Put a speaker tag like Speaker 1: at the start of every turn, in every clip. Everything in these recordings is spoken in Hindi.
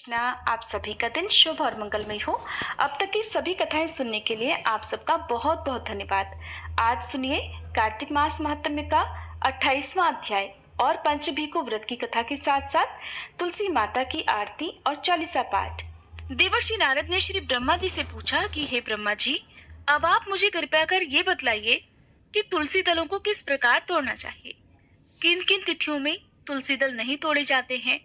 Speaker 1: ना आप सभी का दिन शुभ और मंगलमय हो। अब तक की सभी कथाएं सुनने के लिए आप सबका बहुत बहुत धन्यवाद। आज सुनिए कार्तिक मास महात्म्य का 28वां अध्याय और पंचभीखु व्रत की कथा के साथ साथ तुलसी माता की आरती और चालीसा पाठ। देवर्षि नारद ने श्री ब्रह्मा जी से पूछा कि हे ब्रह्मा जी, अब आप मुझे कृपया कर ये बतलाइए कि तुलसी दलों को किस प्रकार तोड़ना चाहिए। किन किन तिथियों में तुलसी दल नहीं तोड़े जाते हैं,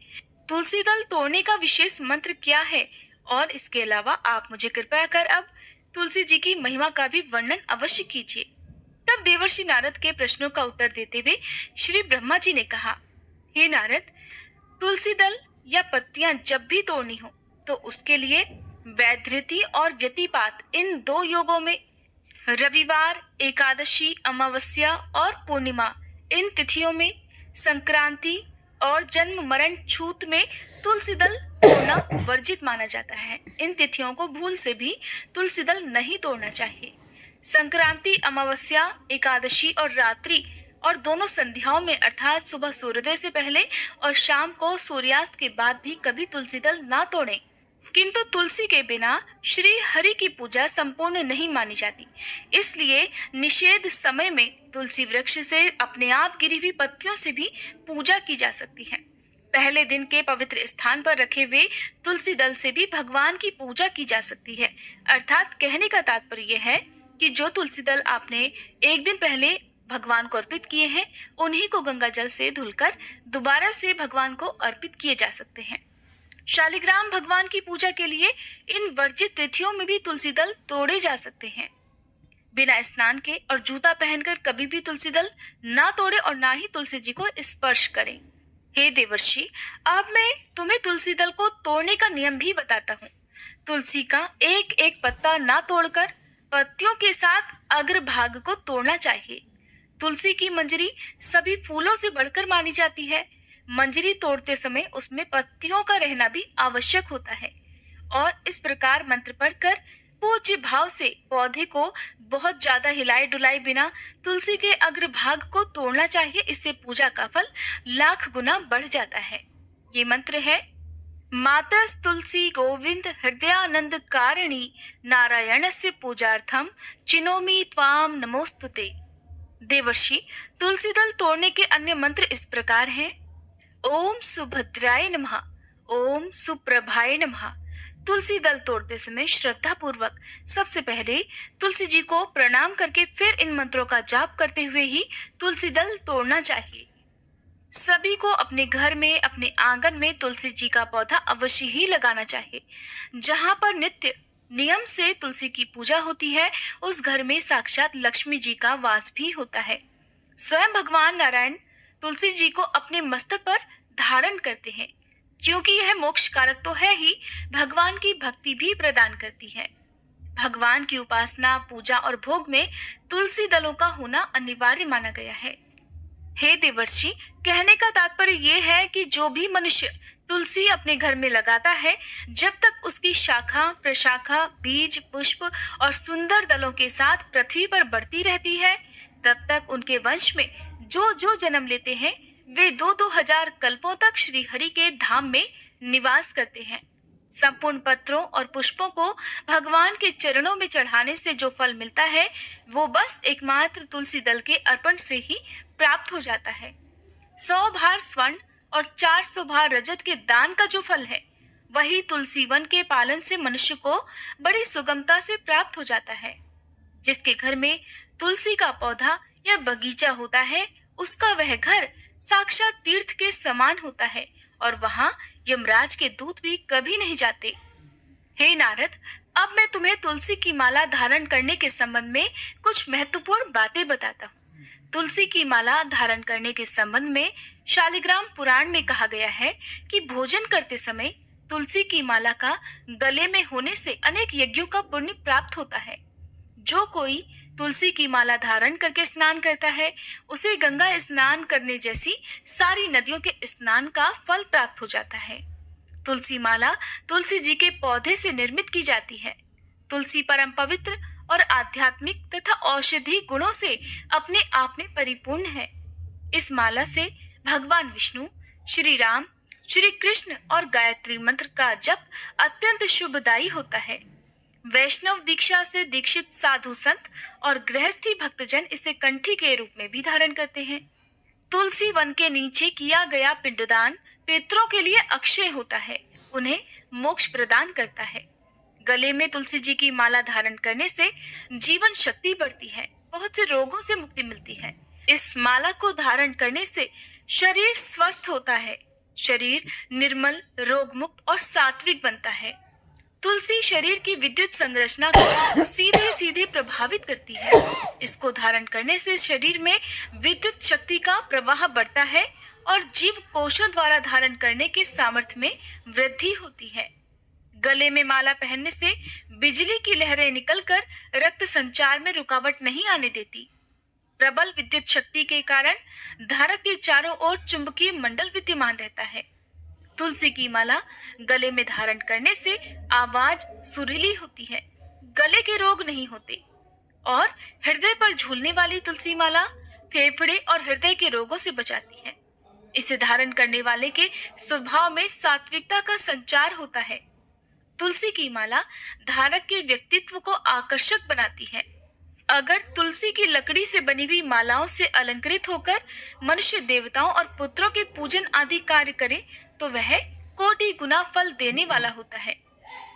Speaker 1: तुलसी दल तोड़ने का विशेष मंत्र क्या है, और इसके अलावा आप मुझे कृपया कर अब तुलसी जी की महिमा का भी वर्णन अवश्य कीजिए। तब देवर्षि नारद के प्रश्नों का उत्तर देते हुए श्री ब्रह्मा जी ने कहा, हे नारद, तुलसी दल या पत्तियां जब भी तोड़नी हो तो उसके लिए वैधृति और व्यतिपात इन दो योगों में, रविवार, एकादशी, अमावस्या और पूर्णिमा इन तिथियों में, संक्रांति और जन्म मरण छूत में तुलसी दल तोड़ना वर्जित माना जाता है। इन तिथियों को भूल से भी तुलसी दल नहीं तोड़ना चाहिए। संक्रांति, अमावस्या, एकादशी और रात्रि और दोनों संध्याओं में अर्थात सुबह सूर्योदय से पहले और शाम को सूर्यास्त के बाद भी कभी तुलसी दल ना तोड़ें। किंतु तुलसी के बिना श्री हरि की पूजा संपूर्ण नहीं मानी जाती, इसलिए निषेध समय में तुलसी वृक्ष से अपने आप गिरी हुई पत्तियों से भी पूजा की जा सकती है। पहले दिन के पवित्र स्थान पर रखे हुए तुलसी दल से भी भगवान की पूजा की जा सकती है। अर्थात कहने का तात्पर्य यह है कि जो तुलसी दल आपने एक दिन पहले भगवान को अर्पित किए हैं, उन्हीं को गंगा जल से धुलकर दोबारा से भगवान को अर्पित किए जा सकते हैं। शालिग्राम भगवान की पूजा के लिए इन वर्जित तिथियों में भी तुलसी दल तोड़े जा सकते हैं। बिना स्नान के और जूता पहनकर कभी भी तुलसी दल ना तोड़े और ना ही तुलसी जी को स्पर्श करें। हे देवर्षि, अब मैं तुम्हें तुलसी दल को तोड़ने का नियम भी बताता हूँ। तुलसी का एक एक पत्ता ना तोड़कर पत्तियों के साथ अग्रभाग को तोड़ना चाहिए। तुलसी की मंजरी सभी फूलों से बढ़कर मानी जाती है। मंजरी तोड़ते समय उसमें पत्तियों का रहना भी आवश्यक होता है और इस प्रकार मंत्र पढ़कर पूज्य भाव से पौधे को बहुत ज्यादा हिलाए डुलाए बिना तुलसी के अग्रभाग को तोड़ना चाहिए। इससे पूजा का फल लाख गुना बढ़ जाता है। ये मंत्र है, मातस तुलसी गोविंद हृदयानंद कारिणी नारायणस्य पूजार्थम चिनोमि त्वाम नमोस्तुते। देवर्षि, तुलसी दल तोड़ने के अन्य मंत्र इस प्रकार हैं। ओम सुभद्राय नमः, ओम सुप्रभाय नमः। तुलसी दल तोड़ते समय श्रद्धा पूर्वक सबसे पहले तुलसी जी को प्रणाम करके फिर इन मंत्रों का जाप करते हुए ही तुलसी दल तोड़ना चाहिए। सभी को अपने घर में, अपने आंगन में तुलसी जी का पौधा अवश्य ही लगाना चाहिए। जहाँ पर नित्य नियम से तुलसी की पूजा होती है, उस घर में साक्षात लक्ष्मी जी का वास भी होता है। स्वयं भगवान नारायण तुलसी जी को अपने मस्तक पर धारण करते हैं, क्योंकि यह मोक्ष कारक तो है ही, भगवान की भक्ति भी प्रदान करती है। भगवान की उपासना, पूजा और भोग में तुलसी दलों का होना अनिवार्य माना गया है। हे देवर्षि, कहने का तात्पर्य यह है कि जो भी मनुष्य तुलसी अपने घर में लगाता है, जब तक उसकी शाखा, प्रशाखा, बीज, पुष्प और सुंदर दलों के साथ पृथ्वी पर बढ़ती रहती है, तब तक उनके वंश में जो जो जन्म लेते हैं, वे 2-2 हजार कल्पों तक श्री हरि के धाम में निवास करते हैं। संपूर्ण पत्रों और पुष्पों को भगवान के चरणों में चढ़ाने से जो फल मिलता है, वो बस एकमात्र तुलसी दल के अर्पण से ही प्राप्त हो जाता है। 100 भार स्वर्ण और 400 भार रजत के दान का जो फल है, वही तुलसी वन के पालन से मनुष्य को बड़ी सुगमता से प्राप्त हो जाता है। जिसके घर में तुलसी का पौधा या बगीचा होता है, उसका वह घर साक्षात तीर्थ के समान होता है और वहां यमराज के दूत भी कभी नहीं जाते। हे नारद, अब मैं तुम्हें तुलसी की माला धारण करने के संबंध में कुछ महत्वपूर्ण बातें बताता हूँ। तुलसी की माला धारण करने के संबंध में शालिग्राम पुराण में कहा गया है कि भोजन करते समय तुलसी की माला का गले में होने से अनेक यज्ञों का पुण्य प्राप्त होता है। जो कोई तुलसी की माला धारण करके स्नान करता है, उसे गंगा स्नान करने जैसी सारी नदियों के स्नान का फल प्राप्त हो जाता है। तुलसी माला तुलसी जी के पौधे से निर्मित की जाती है। तुलसी परम पवित्र और आध्यात्मिक तथा औषधि गुणों से अपने आप में परिपूर्ण है। इस माला से भगवान विष्णु, श्री राम, श्री कृष्ण और गायत्री मंत्र का जप अत्यंत शुभदायी होता है। वैष्णव दीक्षा से दीक्षित साधु संत और गृहस्थी भक्तजन इसे कंठी के रूप में भी धारण करते हैं। तुलसी वन के नीचे किया गया पिंडदान पितरों के लिए अक्षय होता है, उन्हें मोक्ष प्रदान करता है। गले में तुलसी जी की माला धारण करने से जीवन शक्ति बढ़ती है, बहुत से रोगों से मुक्ति मिलती है। इस माला को धारण करने से शरीर स्वस्थ होता है, शरीर निर्मल, रोग मुक्त और सात्विक बनता है। तुलसी शरीर की विद्युत संरचना को सीधे सीधे प्रभावित करती है। इसको धारण करने से शरीर में विद्युत शक्ति का प्रवाह बढ़ता है और जीव कोशों द्वारा धारण करने के सामर्थ्य में वृद्धि होती है। गले में माला पहनने से बिजली की लहरें निकलकर रक्त संचार में रुकावट नहीं आने देती। प्रबल विद्युत शक्ति के कारण धारक के चारों ओर चुंबकीय मंडल विद्यमान रहता है। तुलसी की माला गले में धारण करने से आवाज सुरीली होती है, गले के रोग नहीं होते। और हृदय पर झूलने वाली तुलसी माला फेफड़े और हृदय के रोगों से बचाती है। इसे धारण करने वाले के स्वभाव में सात्विकता का संचार होता है। तुलसी की माला धारक के व्यक्तित्व को आकर्षक बनाती है। अगर तुलसी की लकड़ी से बनी हुई मालाओं से अलंकृत होकर मनुष्य देवताओं और पुत्रों के पूजन आदि कार्य करे तो वह कोटि गुना फल देने वाला होता है।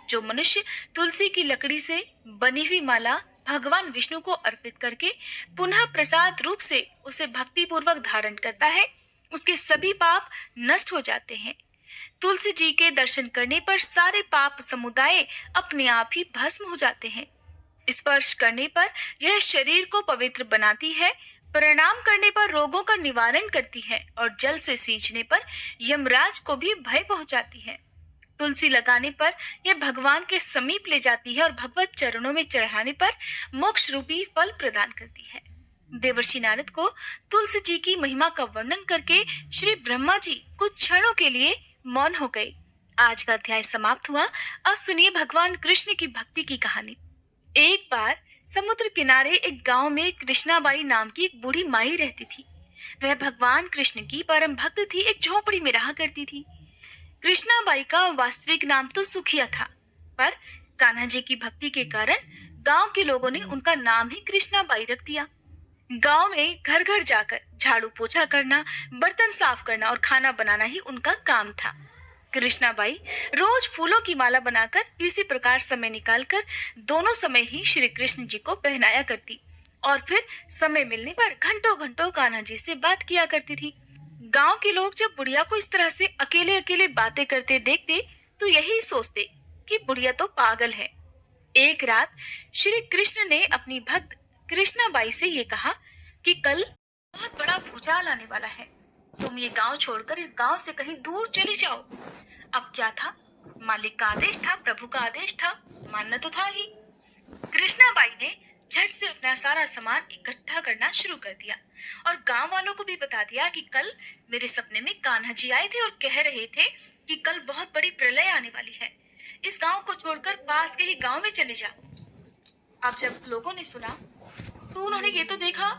Speaker 1: जो मनुष्य तुलसी की लकड़ी से बनी हुई माला भगवान विष्णु को अर्पित करके पुनः प्रसाद रूप से उसे भक्ति पूर्वक धारण करता है, उसके सभी पाप नष्ट हो जाते हैं। तुलसी जी के दर्शन करने पर सारे पाप समुदाय अपने आप ही भस्म हो जाते हैं। स्पर्श करने पर यह शरीर को पवित्र बनाती है, प्रणाम करने पर रोगों का निवारण करती है और जल से सींचने पर यमराज को भी भय पहुंचाती है। तुलसी लगाने पर यह भगवान के समीप ले जाती है और भगवत चरणों में चढ़ाने पर मोक्ष रूपी फल प्रदान करती है। देवर्षि नारद को तुलसी जी की महिमा का वर्णन करके श्री ब्रह्मा जी कुछ क्षणों के लिए मौन हो गए। आज का अध्याय समाप्त हुआ। अब सुनिए भगवान कृष्ण की भक्ति की कहानी। एक बार समुद्र किनारे एक गांव में कृष्णाबाई नाम की एक बूढ़ी माई रहती थी। वह भगवान कृष्ण की परम भक्त थी, एक झोपड़ी में रहा करती थी। कृष्णाबाई का वास्तविक नाम तो सुखिया था, पर कान्हा जी की भक्ति के कारण गांव के लोगों ने उनका नाम ही कृष्णाबाई रख दिया। गांव में घर घर जाकर झाड़ू पोछा करना, बर्तन साफ करना और खाना बनाना ही उनका काम था। कृष्णाबाई रोज फूलों की माला बनाकर किसी प्रकार समय निकालकर दोनों समय ही श्री कृष्ण जी को पहनाया करती और फिर समय मिलने पर घंटों घंटों कान्हा जी से बात किया करती थी। गांव के लोग जब बुढ़िया को इस तरह से अकेले अकेले बातें करते देखते तो यही सोचते कि बुढ़िया तो पागल है। एक रात श्री कृष्ण ने अपनी भक्त कृष्णाबाई से ये कहा कि कल बहुत बड़ा भूचाल आने वाला है, तुम ये गांव छोड़कर इस गांव से कहीं दूर चले जाओ। अब क्या था, मालिक का आदेश था, प्रभु का आदेश था, मानना तो था ही। कृष्णाबाई ने झट से अपना सारा सामान इकट्ठा करना शुरू कर दिया और गांव वालों को भी बता दिया कि कल मेरे सपने में कान्हा जी आए थे और कह रहे थे कि कल बहुत बड़ी प्रलय आने वाली है, इस गांव को छोड़कर पास के ही गांव में चले जा। अब जब लोगों ने सुना तो उन्होंने ये तो देखा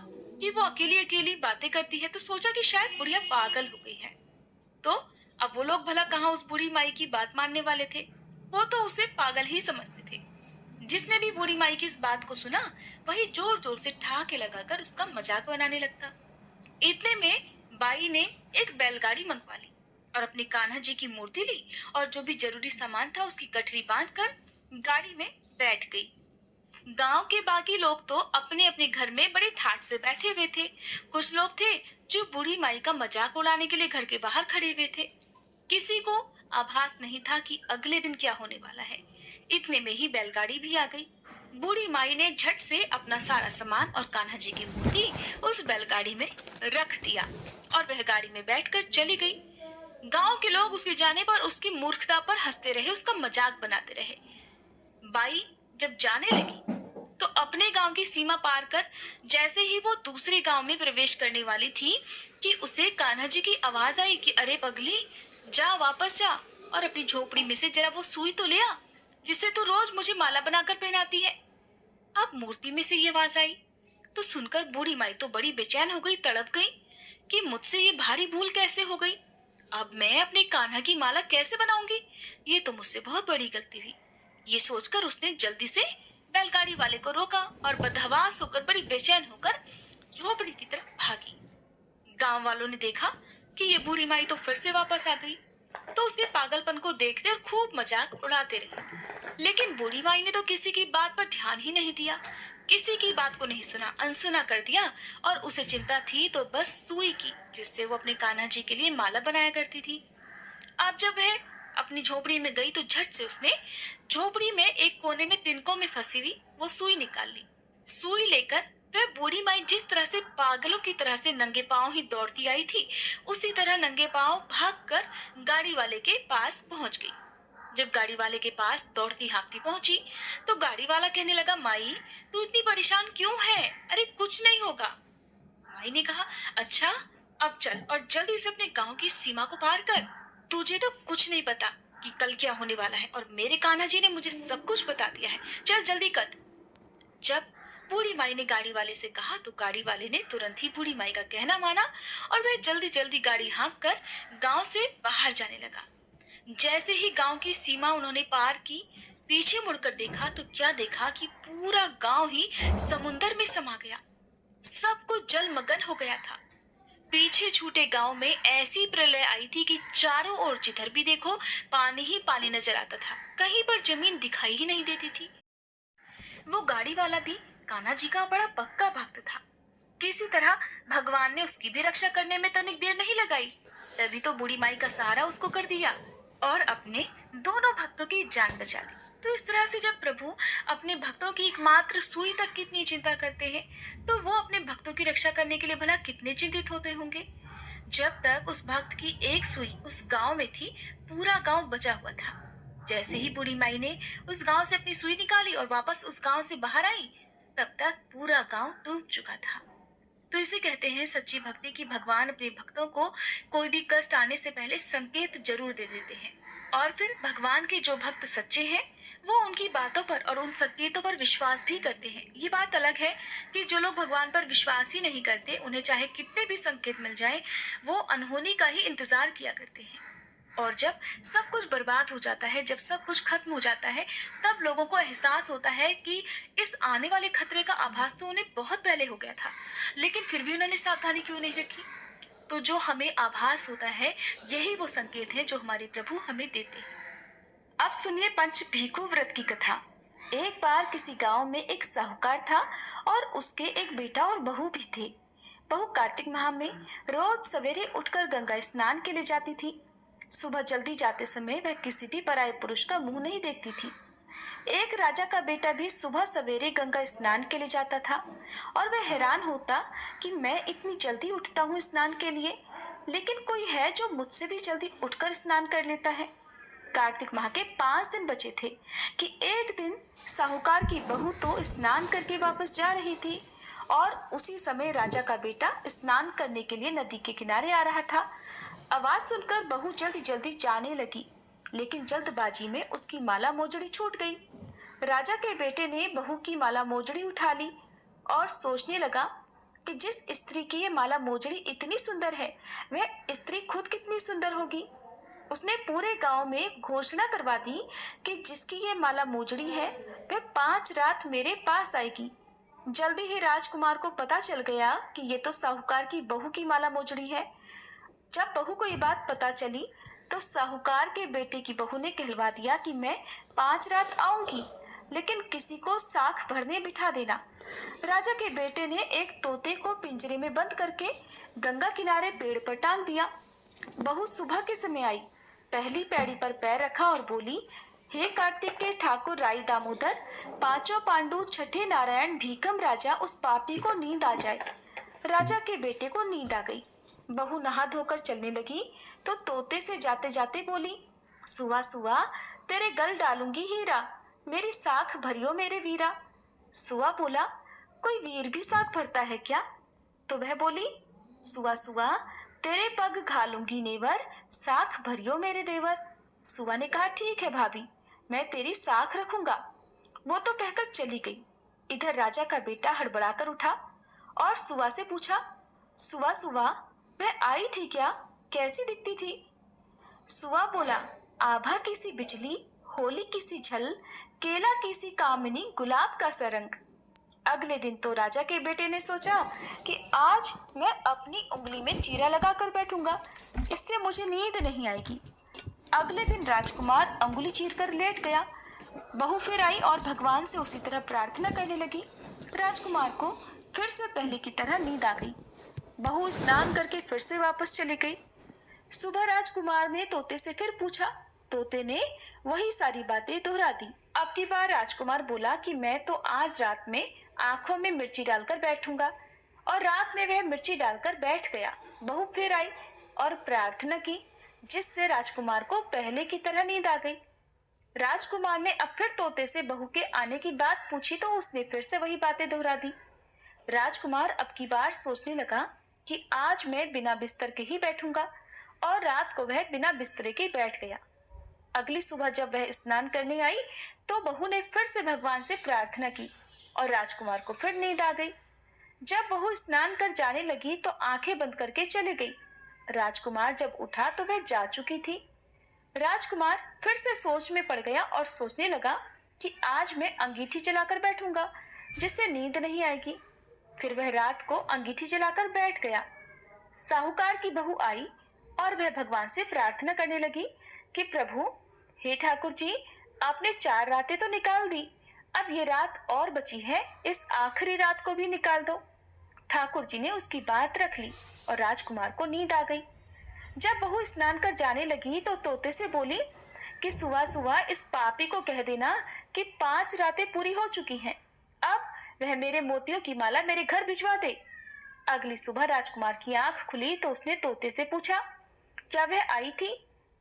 Speaker 1: कि वो अकेली अकेली बातें करती है, तो सोचा कि शायद बुढ़िया पागल हो गई है। तो अब वो लोग भला कहाँ उस बूढ़ी माई की बात मानने वाले थे, वो तो उसे पागल ही समझते थे। जिसने भी बूढ़ी माई की इस बात को सुना वही जोर जोर से ठहाके लगाकर उसका मजाक बनाने लगता। इतने में बाई ने एक बैलगाड़ी मंगवा ली और अपनी कान्हा जी की मूर्ति ली और जो भी जरूरी सामान था उसकी गठरी बांधकर गाड़ी में बैठ गई। गांव के बाकी लोग तो अपने अपने घर में बड़े ठाठ से बैठे हुए थे। कुछ लोग थे जो बूढ़ी माई का मजाक उड़ाने के लिए घर के बाहर खड़े हुए थे। किसी को आभास नहीं था कि अगले दिन क्या होने वाला है। इतने में ही बैलगाड़ी भी आ गई। बूढ़ी माई ने झट से अपना सारा सामान और कान्हा जी की मूर्ति उस बैलगाड़ी में रख दिया और वह गाड़ी में बैठकर चली गई। गांव के लोग उसके जाने पर उसकी मूर्खता पर हंसते रहे, उसका मजाक बनाते रहे। बाई जब जाने लगी तो अपने गांव की सीमा पार कर जैसे ही वो दूसरे गांव में प्रवेश करने वाली थी कि उसे कान्हा जी की आवाज आई कि अरे पगली, जा वापस जा और अपनी झोपड़ी में से जरा वो सुई तो ले आ जिससे तू रोज मुझे माला बनाकर पहनाती है। अब मूर्ति में से ये आवाज आई तो सुनकर बूढ़ी माई तो बड़ी बेचैन हो गई, तड़प गई कि मुझसे ये भारी भूल कैसे हो गई। अब मैं अपने कान्हा की माला कैसे बनाऊंगी? ये तो मुझसे बहुत बड़ी गलती हुई। ये सोचकर उसने जल्दी से बैलगाड़ी वाले को रोका और बदहवास होकर बड़ी बेचैन होकर झोपड़ी की तरफ भागी। गांव वालों ने देखा कि ये बूढ़ी माई तो फिर से वापस आ गई, तो उसके पागलपन को देखते और खूब मजाक उड़ाते रहे। लेकिन बूढ़ी माई ने तो किसी की बात पर ध्यान ही नहीं दिया, किसी की बात को नहीं सुना, अनसुना कर दिया। और उसे चिंता थी तो बस सुई की, जिससे वो अपने कान्हा जी के लिए माला बनाया करती थी। अब जब वह अपनी झोपड़ी में गई तो झट से उसने झोपड़ी में एक कोने में तिनकों में फंसी हुई वो सुई निकाल ली। सुई लेकर वह बूढ़ी माई जिस तरह से पागलों की तरह से नंगे पांव ही दौड़ती आई थी, उसी तरह नंगे पांव भागकर गाड़ी वाले के पास पहुंच गई। जब गाड़ी वाले के पास दौड़ती हाँफती पहुंची तो गाड़ी वाला कहने लगा, माई तू इतनी परेशान क्यों है? अरे कुछ नहीं होगा। माई ने कहा, अच्छा अब चल और जल्दी से अपने गांव की सीमा को पार कर। तुझे तो कुछ नहीं पता कि कल क्या होने वाला है, और मेरे कान्हा जी ने मुझे सब कुछ बता दिया है। चल जल्दी कर। जब बूढ़ी माई ने गाड़ी वाले से कहा तो गाड़ी वाले ने तुरंत ही बूढ़ी माई का कहना माना और वह जल्दी जल्दी गाड़ी हाँक कर गांव से बाहर जाने लगा। जैसे ही गांव की सीमा उन्होंने पार की, पीछे मुड़कर देखा तो क्या देखा कि पूरा गांव ही समुंदर में समा गया। सब कुछ जलमग्न हो गया था। पीछे छूटे गांव में ऐसी प्रलय आई थी कि चारों ओर जिधर भी देखो पानी ही पानी नजर आता था, कहीं पर जमीन दिखाई ही नहीं देती थी। वो गाड़ी वाला भी कान्हा जी का बड़ा पक्का भक्त था। किसी तरह भगवान ने उसकी भी रक्षा करने में तनिक देर नहीं लगाई। तभी तो बूढ़ी माई का सहारा उसको कर दिया और अपने दोनों भक्तों की जान बचा ली। तो इस तरह से जब प्रभु अपने भक्तों की एकमात्र सुई तक कितनी चिंता करते हैं, तो वो अपने भक्तों की रक्षा करने के लिए भला कितने चिंतित होते होंगे। जब तक उस भक्त की एक सुई उस गांव में थी, पूरा गांव बचा हुआ था। जैसे ही बूढ़ी माई ने उस गांव से अपनी सुई निकाली और वापस उस गांव से बाहर आई, तब तक पूरा गांव डूब चुका था। तो इसे कहते हैं सच्ची भक्ति की भगवान अपने भक्तों को कोई भी कष्ट आने से पहले संकेत जरूर दे देते हैं, और फिर भगवान के जो भक्त सच्चे हैं वो उनकी बातों पर और उन संकेतों पर विश्वास भी करते हैं। ये बात अलग है कि जो लोग भगवान पर विश्वास ही नहीं करते, उन्हें चाहे कितने भी संकेत मिल जाए, वो अनहोनी का ही इंतजार किया करते हैं। और जब सब कुछ बर्बाद हो जाता है, जब सब कुछ खत्म हो जाता है, तब लोगों को एहसास होता है कि इस आने वाले खतरे का आभास तो उन्हें बहुत पहले हो गया था, लेकिन फिर भी उन्होंने सावधानी क्यों नहीं रखी। तो जो हमें आभास होता है, यही वो संकेत है जो हमारे प्रभु हमें देते हैं। अब सुनिए पंच भीखू व्रत की कथा। एक बार किसी गांव में एक साहूकार था और उसके एक बेटा और बहू भी थे। बहू कार्तिक माह में रोज सवेरे उठकर गंगा स्नान के लिए जाती थी। सुबह जल्दी जाते समय वह किसी भी पराये पुरुष का मुंह नहीं देखती थी। एक राजा का बेटा भी सुबह सवेरे गंगा स्नान के लिए जाता था और वह हैरान होता कि मैं इतनी जल्दी उठता हूँ स्नान के लिए, लेकिन कोई है जो मुझसे भी जल्दी उठकर स्नान कर लेता है। कार्तिक माह के 5 दिन बचे थे कि एक दिन साहूकार की बहू तो स्नान करके वापस जा रही थी और उसी समय राजा का बेटा स्नान करने के लिए नदी के किनारे आ रहा था। आवाज सुनकर बहू जल्दी जल्दी जाने लगी, लेकिन जल्दबाजी में उसकी माला मोजड़ी छूट गई। राजा के बेटे ने बहू की माला मोजड़ी उठा ली और सोचने लगा कि जिस स्त्री की ये माला मोजड़ी इतनी सुंदर है, वह स्त्री खुद कितनी सुंदर होगी। उसने पूरे गांव में घोषणा करवा दी कि जिसकी ये माला मोजड़ी है, वह 5 रात मेरे पास आएगी। जल्दी ही राजकुमार को पता चल गया कि ये तो साहूकार की बहू की माला मोजड़ी है। जब बहू को ये बात पता चली तो साहूकार के बेटे की बहू ने कहलवा दिया कि मैं 5 रात आऊंगी, लेकिन किसी को साख भरने बिठा देना। राजा के बेटे ने एक तोते को पिंजरे में बंद करके गंगा किनारे पेड़ पर टांग दिया। बहू सुबह के समय आई, पहली पैड़ी पर पैर रखा और बोली, हे कार्तिक के ठाकुर राई दामोदर, 5 पांडु, छठे नारायण, भीकम राजा, उस पापी को नींद आ जाए। राजा के बेटे को नींद आ गई। बहू नहा धोकर चलने लगी तो तोते से जाते जाते बोली, सुआ सुआ तेरे गल डालूंगी हीरा, मेरी साख भरियो मेरे वीरा। सुआ बोला, कोई वीर भी साख भरता है क्या? तो वह बोली, सुआ सुआ तेरे पग घालूंगी नेवर, साख भरियो मेरे देवर। सुआ ने कहा, ठीक है भाभी, मैं तेरी साख रखूंगा। वो तो कहकर चली गई। इधर राजा का बेटा हड़बड़ाकर उठा और सुआ से पूछा, सुआ सुआ वह आई थी क्या? कैसी दिखती थी? सुआ बोला, आभा की सी बिजली, होली की सी झल, केला की सी कामिनी, गुलाब का सा रंग। अगले दिन तो राजा के बेटे ने सोचा कि आज मैं अपनी उंगली में चीरा लगाकर बैठूंगा, इससे मुझे नींद नहीं आएगी। अगले दिन राजकुमार अंगुली चीर कर लेट गया। बहू फिर आई और भगवान से उसी तरह प्रार्थना करने लगी। राजकुमार को फिर से पहले की तरह नींद आ गई। बहू स्नान करके फिर से वापस चली गई। सुबह राजकुमार ने तोते से फिर पूछा। तोते ने वही सारी बातें दोहरा दी। अब की बार राजकुमार बोला कि मैं तो आज रात में आंखों में मिर्ची डालकर बैठूंगा, और रात में वह मिर्ची डालकर बैठ गया। बहू फिर आई और प्रार्थना की, जिससे राजकुमार को पहले की तरह नींद आ गई। राजकुमार ने अब फिर तोते से बहू के आने की बात पूछी तो उसने फिर से वही बातें दोहरा दी। राजकुमार अब की बार सोचने लगा कि आज मैं बिना बिस्तर के ही बैठूंगा, और रात को वह बिना बिस्तरे के बैठ गया। अगली सुबह जब वह स्नान करने आई तो बहू ने फिर से भगवान से प्रार्थना की और राजकुमार को फिर नींद आ गई। जब बहू स्नान कर जाने लगी तो आंखें बंद करके चली गई। राजकुमार जब उठा तो वह जा चुकी थी। राजकुमार फिर से सोच में पड़ गया और सोचने लगा कि आज मैं अंगीठी जलाकर बैठूंगा, जिससे नींद नहीं आएगी। फिर वह रात को अंगीठी जलाकर बैठ गया। साहूकार की बहू आई और वह भगवान से प्रार्थना करने लगी कि प्रभु, हे ठाकुर जी, आपने 4 रातें तो निकाल दी, अब ये रात और बची है, इस आखिरी रात को भी निकाल दो। ठाकुर जी ने उसकी बात रख ली और राजकुमार को नींद आ गई। जब बहू स्नान कर जाने लगी तो तोते से बोली कि सुबह सुबह इस पापी को कह देना कि 5 रातें पूरी हो चुकी हैं, अब वह मेरे मोतियों की माला मेरे घर भिजवा दे। अगली सुबह राजकुमार की आंख खुली तो उसने तोते से पूछा, क्या वह आई थी?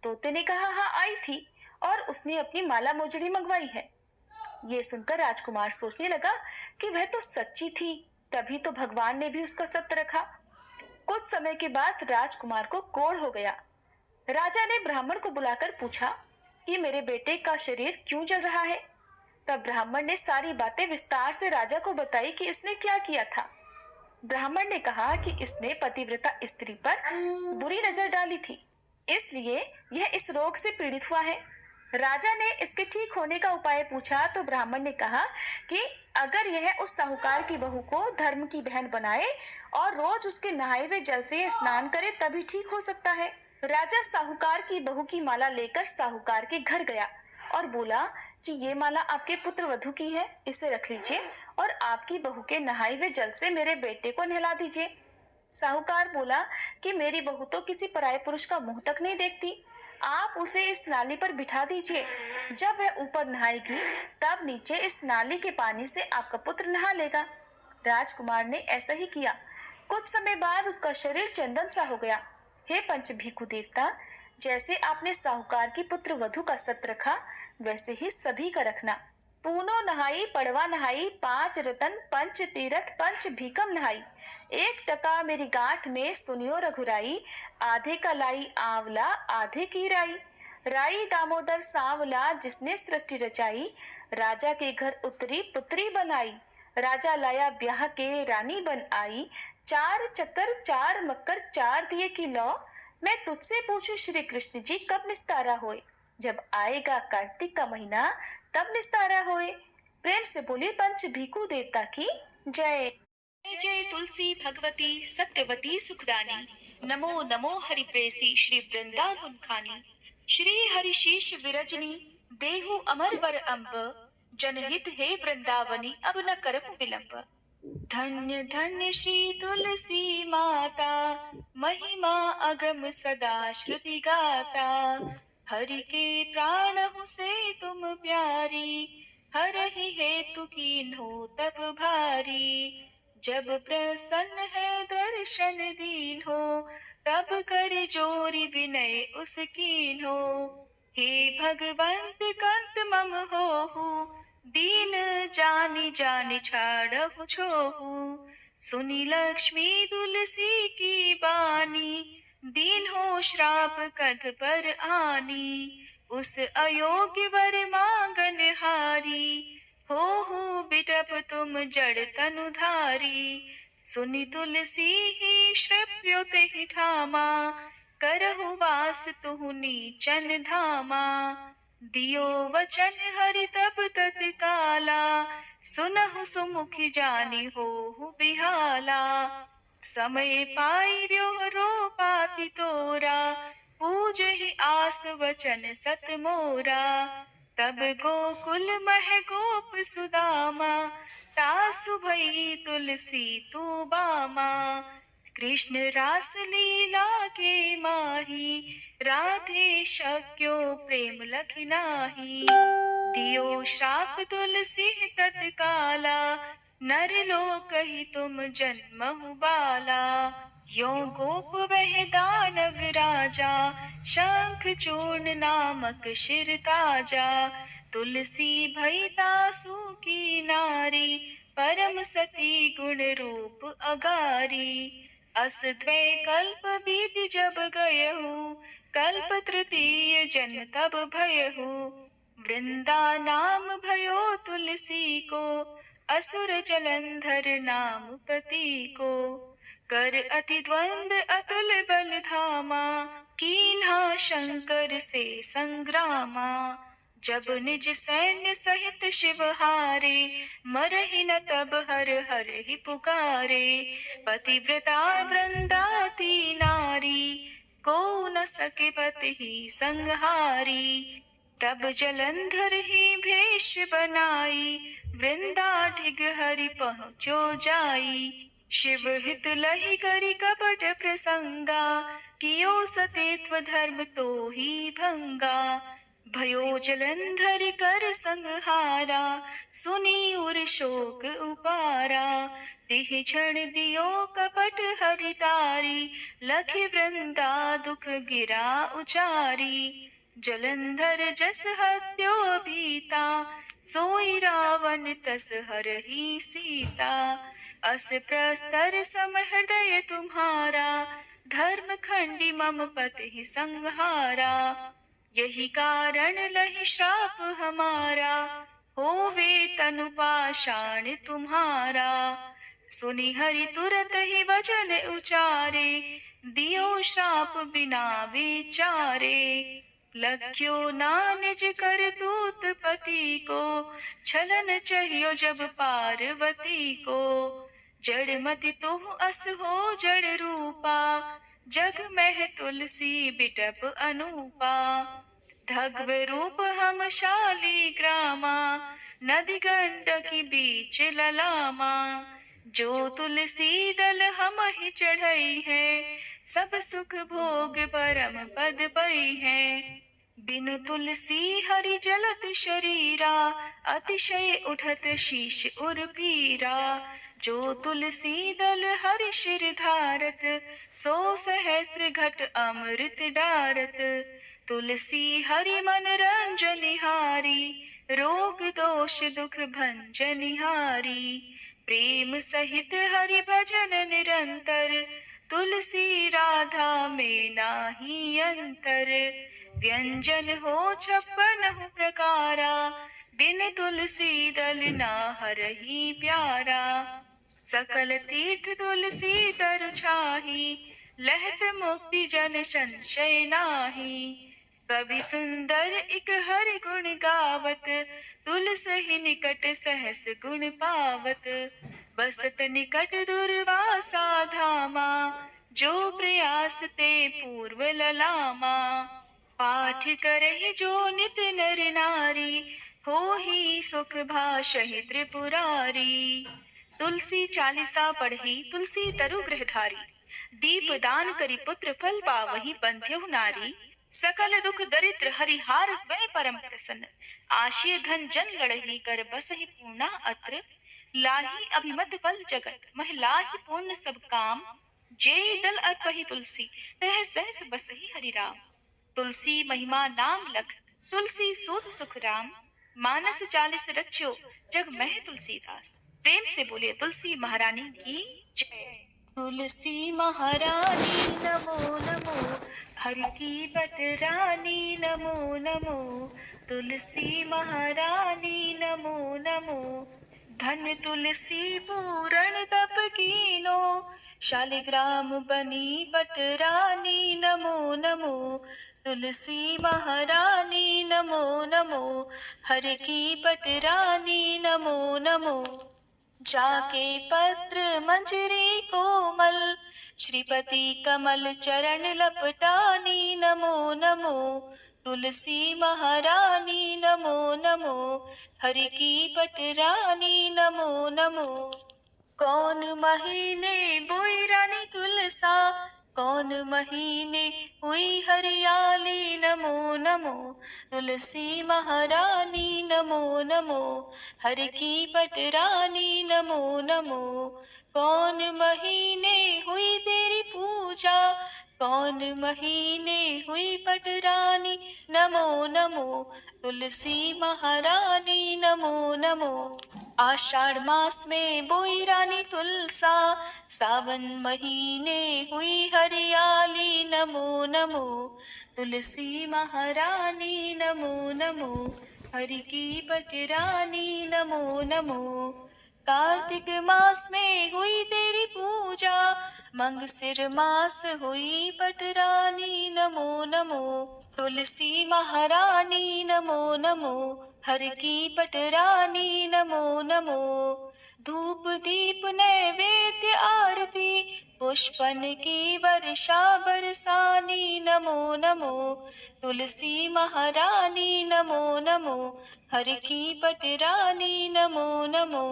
Speaker 1: तोते ने कहा, हाँ आई थी, और उसने अपनी माला मोजड़ी मंगवाई है। ये सुनकर राजकुमार सोचने लगा कि वह तो सच्ची थी, तभी तो भगवान ने भी उसका सत्य रखा। कुछ समय के बाद राजकुमार को कोढ़ हो गया। राजा ने ब्राह्मण को बुलाकर पूछा कि मेरे बेटे का शरीर क्यों जल रहा है। तब ब्राह्मण ने सारी बातें विस्तार से राजा को बताई कि इसने क्या किया था। ब्राह्मण ने कहा कि इसने पतिव्रता स्त्री पर बुरी नजर डाली थी, इसलिए यह इस रोग से पीड़ित हुआ है। राजा ने इसके ठीक होने का उपाय पूछा तो ब्राह्मण ने कहा कि अगर यह उस साहूकार की बहू को धर्म की बहन बनाए और रोज उसके नहाए हुए जल से स्नान करे तभी ठीक हो सकता है। राजा साहूकार की बहू की माला लेकर साहूकार के घर गया और बोला कि ये माला आपके पुत्र वधू की है, इसे रख लीजिए और आपकी बहू के नहाए हुए जल से मेरे बेटे को नहला दीजिए। साहूकार बोला कि मेरी बहू तो किसी पराये पुरुष का मुंह तक नहीं देखती, आप उसे इस नाली पर बिठा दीजिए। जब वह ऊपर नहाएगी तब नीचे इस नाली के पानी से आपका पुत्र नहा लेगा। राजकुमार ने ऐसा ही किया। कुछ समय बाद उसका शरीर चंदन सा हो गया। हे पंच भीखु देवता, जैसे आपने साहूकार की पुत्र वधू का सत रखा, वैसे ही सभी का रखना। पूनो नहाई, पड़वा नहाई, 5 रतन, पंच तीरथ, पंच भीकम नहाई। 1 टका मेरी गांठ में सुनियो रघुराई, आधे का लाई आंवला, आधे की राई। राई दामोदर सांवला, जिसने सृष्टि रचाई, राजा के घर उतरी पुत्री बनाई। राजा लाया ब्याह के, रानी बन आई। 4 चक्कर 4 मक्कर 4 दिए की लौ। मैं तुझसे पूछूं श्री कृष्ण जी, कब निस्तारा होए? जब आएगा कार्तिक का महीना तब निस्तारा होए। प्रेम से बोले पंच भीखु देवता की जय। जय जय तुलसी भगवती सत्यवती सुखदानी, नमो नमो हरि प्रेसी श्री वृंदावन खानी। श्री हरि शीश विरजनी, देहु अमर वर अम्ब, जनहित हे वृंदावनी, अब न करम विलंब। धन्य धन्य श्री तुलसी माता, महिमा अगम सदा श्रुति गाता। हरि के प्राण हूँ से तुम प्यारी, हरहि हेतु कीन्हो तब भारी। जब प्रसन्न है दर्शन दीन हो, तब कर जोरी विनय उस कीन्हो। हे भगवंत कंत मम होहु, दीन जानि जानि छाड़हु छोहु। सुनी लक्ष्मी तुलसी की बानी, दीन हो श्राप कध पर आनी। उस अयोग्य वर मांगन हारी, हो बिटप तुम जड़ तनु धारी। सुनी तुलसी ही श्रव्यो तेहि ठामा, करहु वास तुहु नीचन धामा। दियो वचन हरि तब तत्काला, सुनहु सुमुखी जानी होहु बिहाला। समय पाई ब्योहरो पाति तोरा, पूजहि आस वचन सत मोरा। तब गोकुल मह गोप सुदामा, तासु भई तुलसी तू बामा। कृष्ण रास लीला के माही, राधे शक्यो प्रेम लखि नाही। दियो श्राप तुलसी तत्काला, नर लोकहि तुम जन्महु बाला। यो गोप वह दानव राजा, शंख चूर्ण नामक शिर ताजा। तुलसी भई तासु की नारी, परम सती गुण रूप अगारी। अस द्वै कल्प बीति जब गयहु, कल्प तृतीय जन्म तब भयहु। वृंदा नाम भयो तुलसी को, असुर जलंधर नाम पति को। कर अति द्वंद अतुल बल धामा, कीन्हा शंकर से संग्रामा। जब निज सैन्य सहित शिव हारे, मरहि न तब हर हर ही पुकारे। पतिव्रता वृंदाती नारी, को न सके पति ही संहारी। तब जलंधर ही भेष बनाई, वृंदाढिग हरि पहुँचो जाई। शिव हित लहि करि कपट प्रसंगा, कियो सतीत्व धर्म तो ही भंगा। भयो जलंधर कर संहारा, सुनी उर शोक उपारा। तिह क्षण दियो कपट हरि तारी, लखि वृंदा दुख गिरा उचारी। जलंधर जस हत्यो भीता, सोई रावण तस हरहि सीता। अस प्रस्तर सम हृदय तुम्हारा, धर्म खंडी मम पति संहारा। यही कारण लहि श्राप हमारा, होवे तनु पाषाण तुम्हारा। सुनि हरि तुरत ही वचन उचारे, दियो श्राप बिना विचारे। लख्यो ना निज कर दूत पति को, छलन चाहियो जब पार्वती को। जड़ मति तुह अस हो जड़ रूपा, जग में तुलसी बिटप अनूपा। धग्व रूप हम शाली ग्रामा, नदी गंडकी बीच ललामा। जो तुलसी दल हम ही चढ़ई है, सब सुख भोग परम पद पई है। बिनु तुलसी हरि जलत शरीरा, अतिशय उठत शीश उर पीरा। जो तुलसी दल हरि शिर धारत, सो सहस्त्र घट अमृत डारत। तुलसी हरि मन रंजनिहारी, रोग दोष दुख भंजनिहारी। प्रेम सहित हरि भजन निरंतर, तुलसी राधा में नाही अंतर। व्यंजन हो 56 प्रकारा, बिन तुलसी दल ना हरहि प्यारा। सकल तीर्थ तुलसी तर छाही, लहत मुक्ति जन संशय नाही। कवि सुंदर इक हरि गुण गावत, तुलसी निकट सहस गुण पावत। बसत निकट दुर्वासा धामा, जो प्रयास ते पूर्व ललामा। पाठ करहि जो नित नर नारी, होहि सुख भाषहि त्रिपुरारी। तुलसी चालीसा पढ़ी तुलसी तरु गृहधारी, दीप दान करि पुत्र फल पावहि बंध्यहु नारी। सकल दुख दरिद्र हरिहार वै परम प्रसन्न, आशीय धन जन लड़ही कर बसहि पूर्णा अत्र। लाही अभिमत फल जगत मह लाही पूर्ण सब काम, जे दल अर्पहि तुलसी तह सहस बसहि हरि राम। तुलसी महिमा नाम लख, तुलसी सूत सुख राम। मानस 40 रच्यो जग मह तुलसीदास। प्रेम से बोले तुलसी महारानी की जय। तुलसी महारानी नमो नमो, हरि की बट रानी नमो नमो। तुलसी महारानी नमो नमो, धन तुलसी पूरण तप कीनो, शालिग्राम बनी पटरानी। नमो नमो तुलसी महारानी, नमो नमो हर की पटरानी। नमो नमो जाके पत्र मंजरी कोमल, श्रीपति कमल चरण लपटानी। नमो नमो तुलसी महारानी, नमो नमो हरि की पटरानी। नमो नमो कौन महीने बोई रानी तुलसा, कौन महीने हुई हरियाली। नमो नमो तुलसी महारानी, नमो नमो हर की पटरानी। नमो नमो कौन महीने हुई तेरी पूजा, कौन महीने हुई पटरानी। नमो नमो तुलसी महारानी, नमो नमो आषाढ़ मास में बोई रानी तुलसा, सावन महीने हुई हरियाली। नमो नमो तुलसी महारानी, नमो नमो हरि की पटरानी। नमो नमो कार्तिक मास में हुई तेरी पूजा, मंगसिर मास हुई पटरानी। नमो नमो तुलसी महारानी, नमो नमो हर की पटरानी। नमो नमो धूप दीप नैवेद्य आरती, पुष्पन की वर्षा बरसानी। नमो नमो तुलसी महारानी, नमो नमो हर की पटरानी। नमो नमो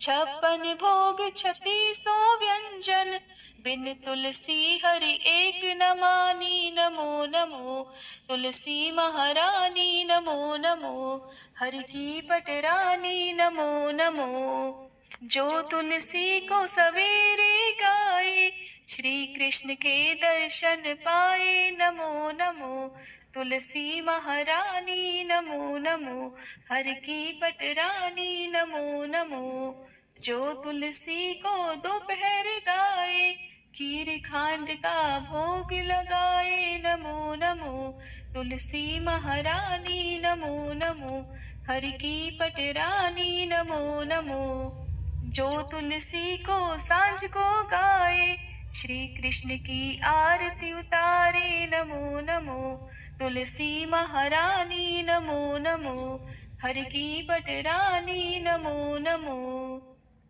Speaker 1: 56 भोग 3600 व्यंजन, बिन तुलसी हरि एक न मानी। नमो नमो तुलसी महारानी, नमो नमो हरि की पटरानी। नमो नमो जो तुलसी को सवेरे गाए, श्री कृष्ण के दर्शन पाए। नमो नमो तुलसी महारानी, नमो नमो हर की पटरानी। नमो नमो जो तुलसी को दोपहर गाए, खीर खांड का भोग लगाए। नमो नमो तुलसी महारानी, नमो नमो हर की पटरानी। नमो नमो जो तुलसी को सांझ को गाए, श्री कृष्ण की आरती उतारे। नमो नमो तुलसी महारानी, नमो नमो हर की पटरानी। नमो नमो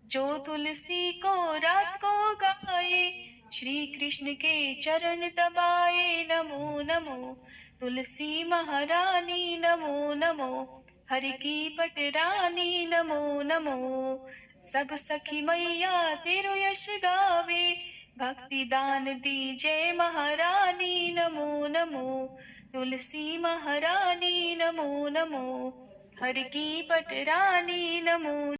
Speaker 1: जो तुलसी को रात को गाए, श्री कृष्ण के चरण दबाए। नमो नमो तुलसी महारानी, नमो नमो हरि की पटरानी। नमो नमो सब सखी मैया तेरो यश गावे, भक्ति दान दी जय महारानी। नमो नमो तुलसी महारानी, नमो नमो हरि की पटरानी। नमो